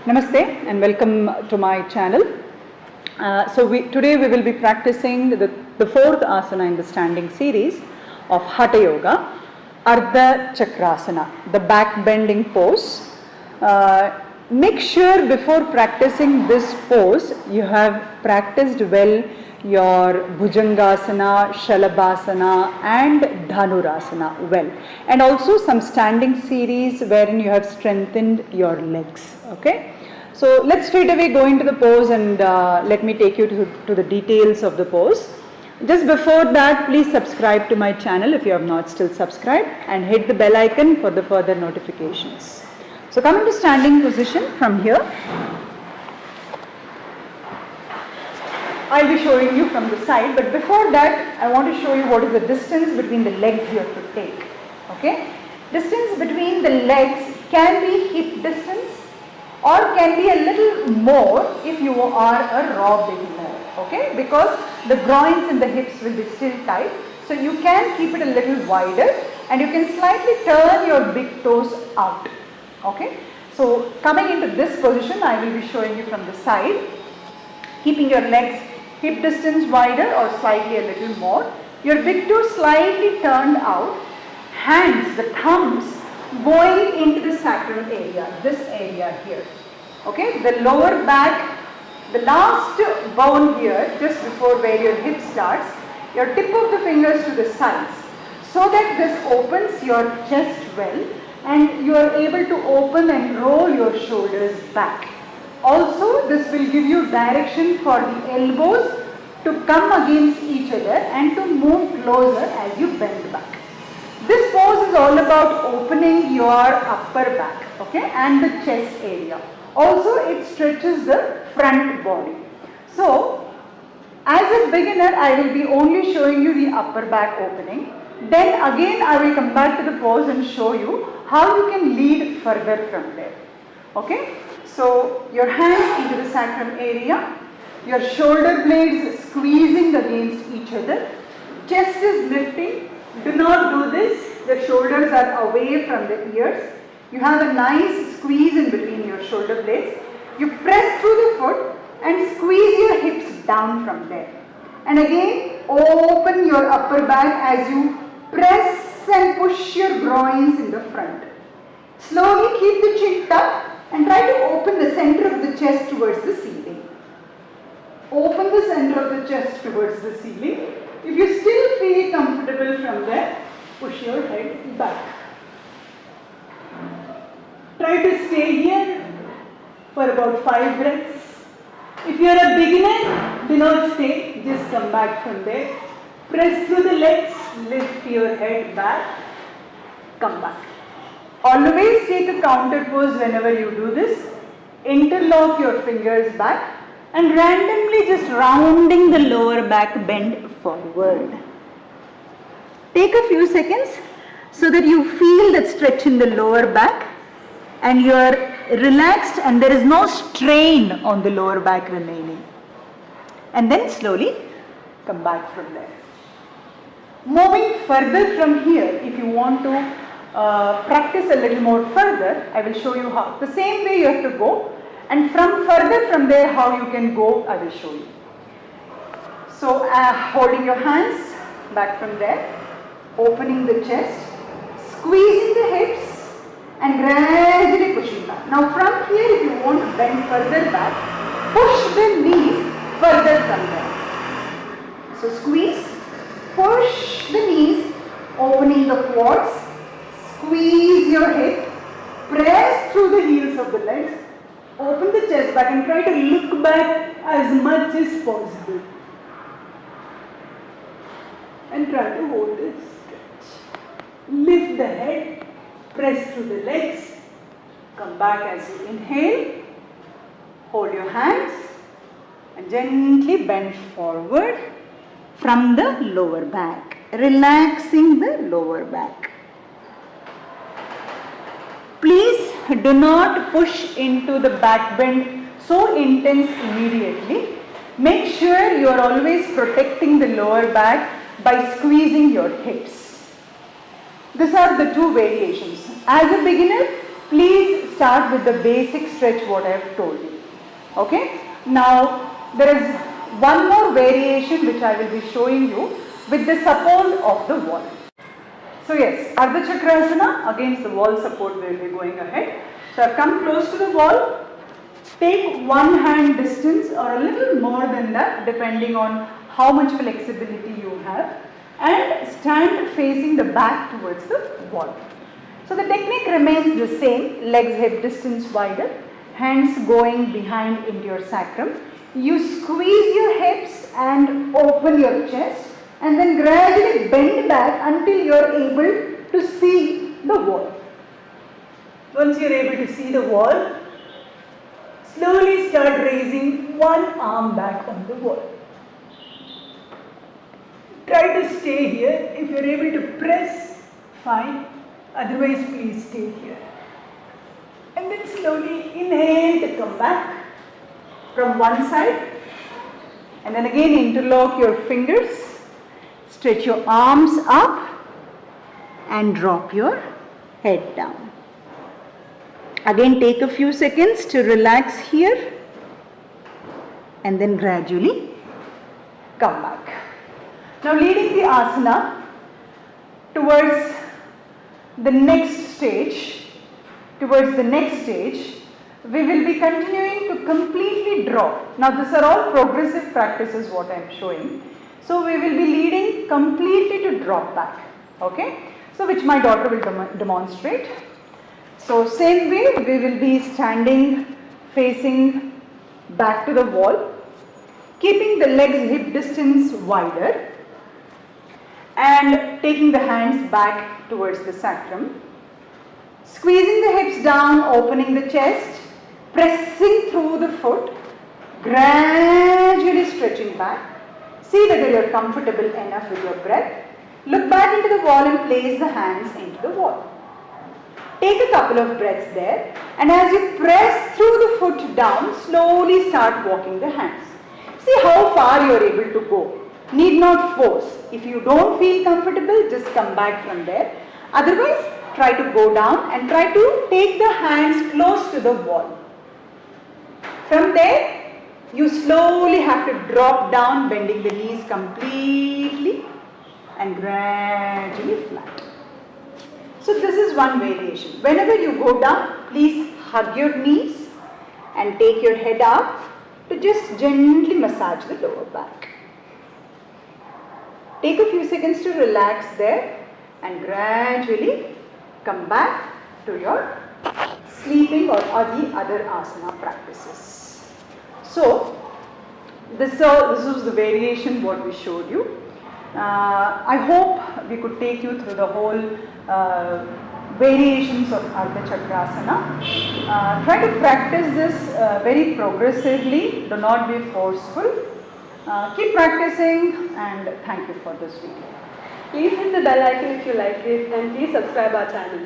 Namaste and welcome to my channel. Today we will be practicing the fourth asana in the standing series of Hatha Yoga, Ardha Chakrasana, the back bending pose. Make sure before practicing this pose you have practiced well your Bhujangasana, Shalabhasana and Dhanurasana well, and also some standing series wherein you have strengthened your legs. Okay, so let's straight away go into the pose and let me take you to the details of the pose. Just before that, please subscribe to my channel if you have not still subscribed and hit the bell icon for the further notifications. So come into standing position from here. I'll be showing you from the side, but before that I want to show you what is the distance between the legs you have to take. Okay, distance between the legs can be hip distance or can be a little more if you are a raw beginner. Okay, because the groins and the hips will be still tight, so you can keep it a little wider and you can slightly turn your big toes out. Okay, so coming into this position I will be showing you from the side, keeping your legs hip distance wider or slightly a little more, your big toe slightly turned out, hands, the thumbs going into the sacral area, this area here. Okay, the lower back, the last bone here just before where your hip starts, your tip of the fingers to the sides, so that this opens your chest well and you are able to open and roll your shoulders back. Also, this will give you direction for the elbows to come against each other and to move closer as you bend back. This pose is all about opening your upper back, okay, and the chest area. Also, it stretches the front body. So, as a beginner, I will be only showing you the upper back opening. Then again, I will come back to the pose and show you how you can lead further from there. Okay. So, your hands into the sacrum area, your shoulder blades squeezing against each other, chest is lifting. Do not do this, the shoulders are away from the ears. You have a nice squeeze in between your shoulder blades. You press through the foot and squeeze your hips down from there. And again, open your upper back as you press and push your groins in the front. Slowly keep the chin tucked and try to open the center of the chest towards the ceiling. Open the center of the chest towards the ceiling. If you still feel comfortable from there, push your head back. Try to stay here for about 5 breaths. If you are a beginner, do not stay, just come back from there. Press through the legs, lift your head back, come back. Always take a counter pose whenever you do this. Interlock your fingers back and randomly just rounding the lower back bend forward. Take a few seconds so that you feel that stretch in the lower back and you are relaxed and there is no strain on the lower back remaining. And then slowly come back from there. Moving further from here, if you want to practice a little more further, I will show you how. The same way you have to go, and further from there how you can go, I will show you. So holding your hands back from there, opening the chest, squeezing the hips and gradually pushing back. Now from here, if you want to bend further back, push the knees further from there. So squeeze, push the knees, opening the quads, squeeze your hip, press through the heels of the legs, open the chest back and try to look back as much as possible. And try to hold this stretch. Lift the head, press through the legs, come back as you inhale, hold your hands and gently bend forward from the lower back, relaxing the lower back. Please do not push into the back bend so intense immediately. Make sure you are always protecting the lower back by squeezing your hips. These are the two variations. As a beginner, please start with the basic stretch what I have told you. Okay. Now there is one more variation which I will be showing you with the support of the wall. So yes, Ardha Chakrasana, against the wall support we will be going ahead. So I have come close to the wall. Take one hand distance or a little more than that depending on how much flexibility you have, and stand facing the back towards the wall. So the technique remains the same, legs hip distance wider, hands going behind into your sacrum. You squeeze your hips and open your chest, and then gradually bend back until you are able to see the wall. Once you are able to see the wall, slowly start raising one arm back on the wall. Try to stay here. If you are able to press, fine. Otherwise, please stay here. And then slowly inhale to come back from one side. And then again interlock your fingers. Stretch your arms up and drop your head down. Again take a few seconds to relax here and then gradually come back. Now leading the asana towards the next stage, we will be continuing to completely drop. Now these are all progressive practices what I am showing. So we will be leading completely to drop back. Okay. So which my daughter will demonstrate. So same way we will be standing facing back to the wall, keeping the legs hip distance wider and taking the hands back towards the sacrum. Squeezing the hips down, opening the chest, pressing through the foot, gradually stretching back. See whether you are comfortable enough with your breath. Look back into the wall and place the hands into the wall. Take a couple of breaths there, and as you press through the foot down, slowly start walking the hands. See how far you are able to go. Need not force. If you don't feel comfortable, just come back from there. Otherwise, try to go down and try to take the hands close to the wall. From there, you slowly have to drop down, bending the knees completely and gradually flat. So this is one variation. Whenever you go down, please hug your knees and take your head up to just gently massage the lower back. Take a few seconds to relax there and gradually come back to your sleeping or the other asana practices. So this was the variation what we showed you. I hope we could take you through the whole variations of Ardha Chakrasana. Try to practice this very progressively. Do not be forceful. Keep practicing, and thank you for this video. Please hit the bell icon if you like it, and please subscribe our channel.